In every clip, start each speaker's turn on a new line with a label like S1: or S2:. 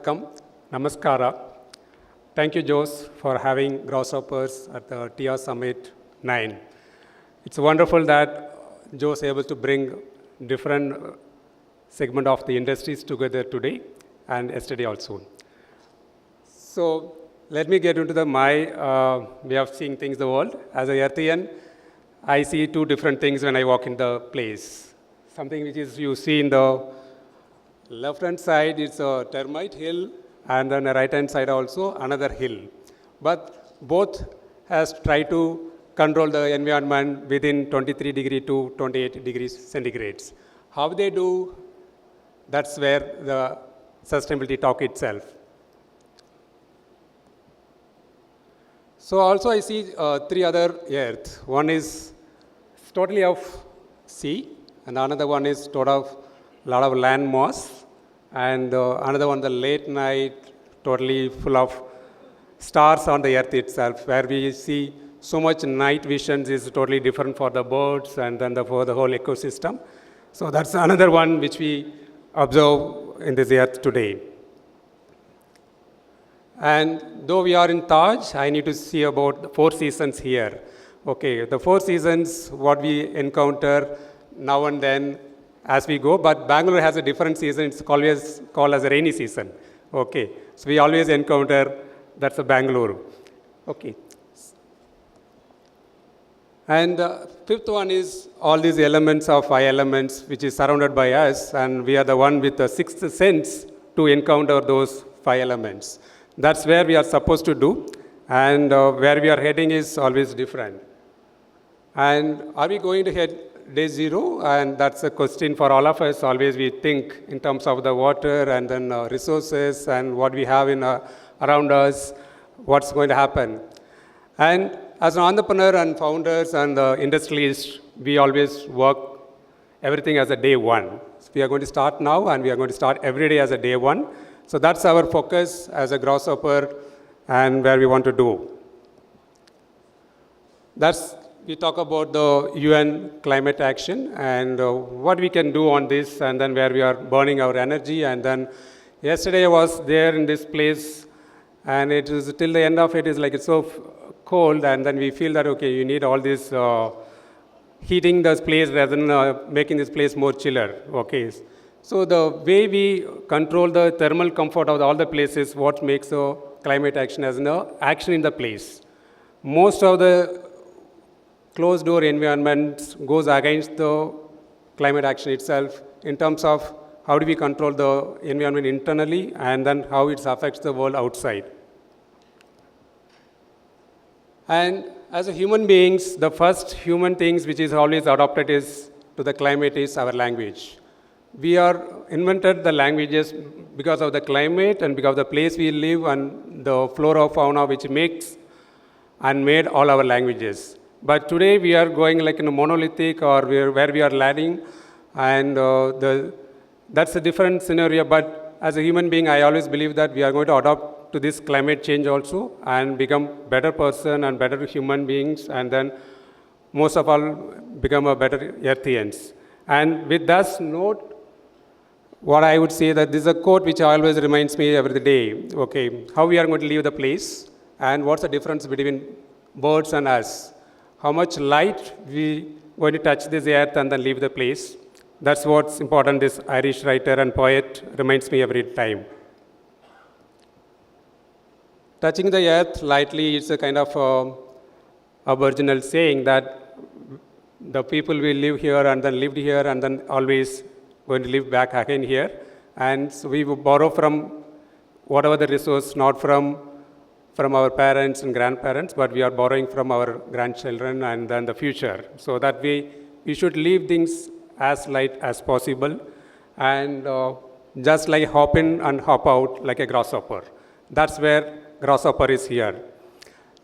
S1: welcome. Namaskara. Thank you, Jose, for having Grasshoppers at the TR Summit 9. It's wonderful that Jose is able to bring different segment of the industries together today and yesterday also. So let me get into my way of seeing things in the world. As a Earthian, I see two different things when I walk in the place. Something which is you see in the left-hand side, it's a termite hill, and then the right-hand side also another hill. But both has tried to control the environment within 23 degree to 28 degrees centigrades. How they do, that's where the sustainability talk itself. So also I see three other earth. One is totally of sea, and another one is sort of lot of land moss, and another one the late night, totally full of stars on the earth itself, where we see so much night visions is totally different for the birds and then for the whole ecosystem. So that's another one which we observe in this earth today. And though we are in Taj, I need to see about the 4 seasons here. Okay, the 4 seasons, what we encounter now and then as we go, but Bangalore has a different season. It's always called as a rainy season. Okay, so we always encounter, that's a Bangalore. Okay. And fifth one is all these elements of 5 elements which is surrounded by us, and we are the one with the 6th sense to encounter those 5 elements. That's where we are supposed to do, and where we are heading is always different. And are we going to head day 0? And that's a question for all of us. Always we think in terms of the water and then resources and what we have in around us, what's going to happen. And as an entrepreneur and founders and industrialists, we always work everything as a day 1. So we are going to start now, and we are going to start every day as a day 1. So that's our focus as a Grasshopper and where we want to do. We talk about the UN climate action and what we can do on this, and then where we are burning our energy. And then yesterday I was there in this place, and it is till the end of it is like it's so cold, and then we feel that, okay, you need all this heating this place rather than making this place more chiller. Okay. So the way we control the thermal comfort of all the places, what makes the climate action as an action in the place. Most of the closed door environments goes against the climate action itself in terms of how do we control the environment internally and then how it affects the world outside. And as a human beings, the first human things which is always adopted is to the climate is our language. We are invented the languages because of the climate and because of the place we live and the flora fauna which makes and made all our languages. But today we are going like in a monolithic or where we are lagging, and that's a different scenario. But as a human being, I always believe that we are going to adopt to this climate change also and become better person and better human beings, and then most of all become a better Earthians. And with that note, what I would say that this is a quote which always reminds me every day. Okay, how we are going to leave the place, and what's the difference between birds and us? How much light we going to touch this earth and then leave the place. That's what's important. This Irish writer and poet reminds me every time. Touching the earth lightly, it's a kind of Aboriginal saying that the people will live here and then lived here and then always going to live back again here. And so we will borrow from whatever the resource, not from our parents and grandparents, but we are borrowing from our grandchildren and then the future. So that we should leave things as light as possible, and just like hop in and hop out like a grasshopper. That's where Grasshopper is here.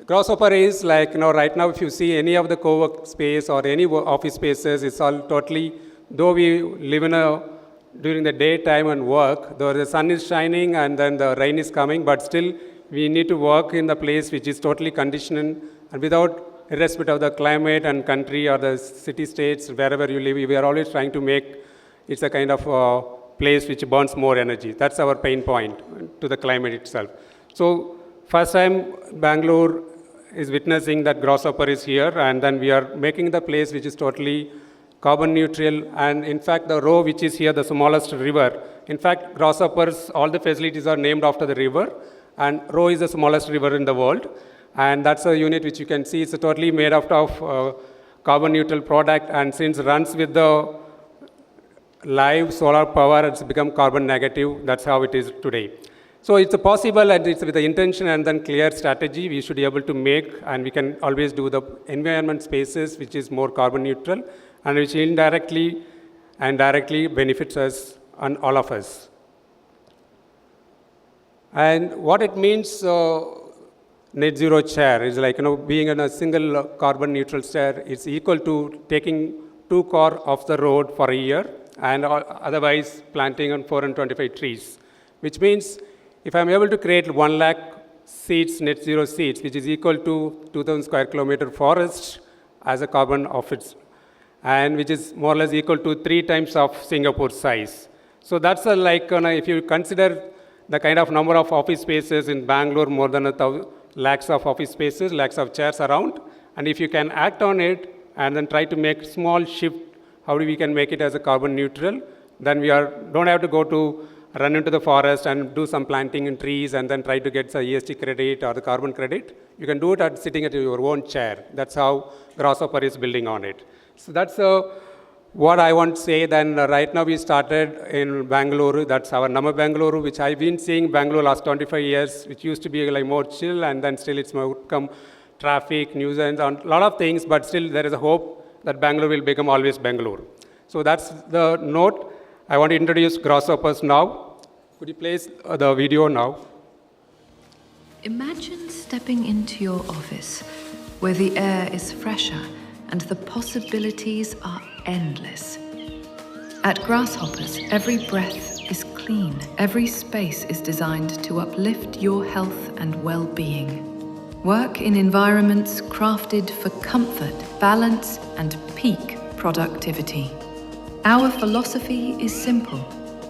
S1: Grasshopper is like, right now if you see any of the co-work space or any office spaces, it's all totally, though we live during the daytime and work, though the sun is shining and then the rain is coming, but still we need to work in the place which is totally conditioned, and without irrespective of the climate and country or the city states, wherever you live, we are always trying to make it's a kind of place which burns more energy. That's our pain point to the climate itself. So first time Bangalore is witnessing that grasshopper is here, and then we are making the place which is totally carbon neutral. And in fact, the row which is here, the smallest river, in fact, grasshoppers, all the facilities are named after the river, and row is the smallest river in the world. And that's a unit which you can see, it's totally made out of carbon neutral product, and since runs with the live solar power, it's become carbon negative. That's how it is today. So it's possible, and it's with the intention and then clear strategy we should be able to make, and we can always do the environment spaces which is more carbon neutral and which indirectly and directly benefits us and all of us. And what it means, net zero chair is like, being in a single carbon neutral chair is equal to taking 2 cars off the road for a year and otherwise planting on 425 trees, which means if I'm able to create 1 lakh seats, net zero seats, which is equal to 2,000 square kilometer forest as a carbon of its, and which is more or less equal to 3 times of Singapore size. So that's if you consider the kind of number of office spaces in Bangalore, more than 1,000 lakhs of office spaces, lakhs of chairs around, and if you can act on it and then try to make small shift, how we can make it as a carbon neutral, then we don't have to go to run into the forest and do some planting in trees and then try to get the ESG credit or the carbon credit. You can do it sitting at your own chair. That's how Grasshopper is building on it. So that's what I want to say. Then right now we started in Bangalore. That's our Nama Bangalore, which I've been seeing Bangalore last 25 years, which used to be like more chill, and then still it's more come traffic, nuisance, and a lot of things, but still there is a hope that Bangalore will become always Bangalore. So that's the note. I want to introduce Grasshoppers now. Could you place the video now?
S2: Imagine stepping into your office where the air is fresher and the possibilities are endless. At Grasshoppers, every breath is clean. Every space is designed to uplift your health and well-being. Work in environments crafted for comfort, balance, and peak productivity. Our philosophy is simple: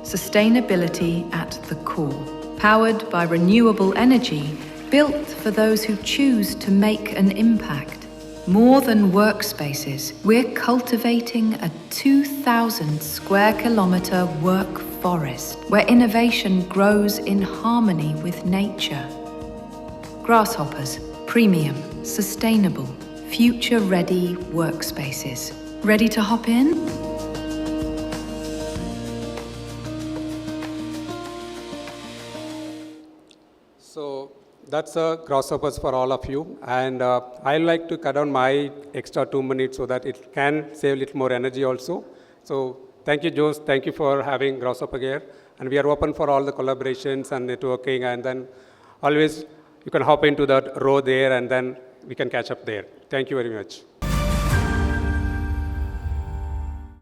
S2: sustainability at the core. Powered by renewable energy, built for those who choose to make an impact. More than workspaces, we're cultivating a 2,000 square kilometer work forest where innovation grows in harmony with nature. Grasshoppers, premium, sustainable, future-ready workspaces. Ready to hop in?
S1: So that's Grasshoppers for all of you. And I like to cut down my extra 2 minutes so that it can save a little more energy also. So thank you, Jose. Thank you for having Grasshopper here. And we are open for all the collaborations and networking. And then always you can hop into that row there and then we can catch up there. Thank you very much.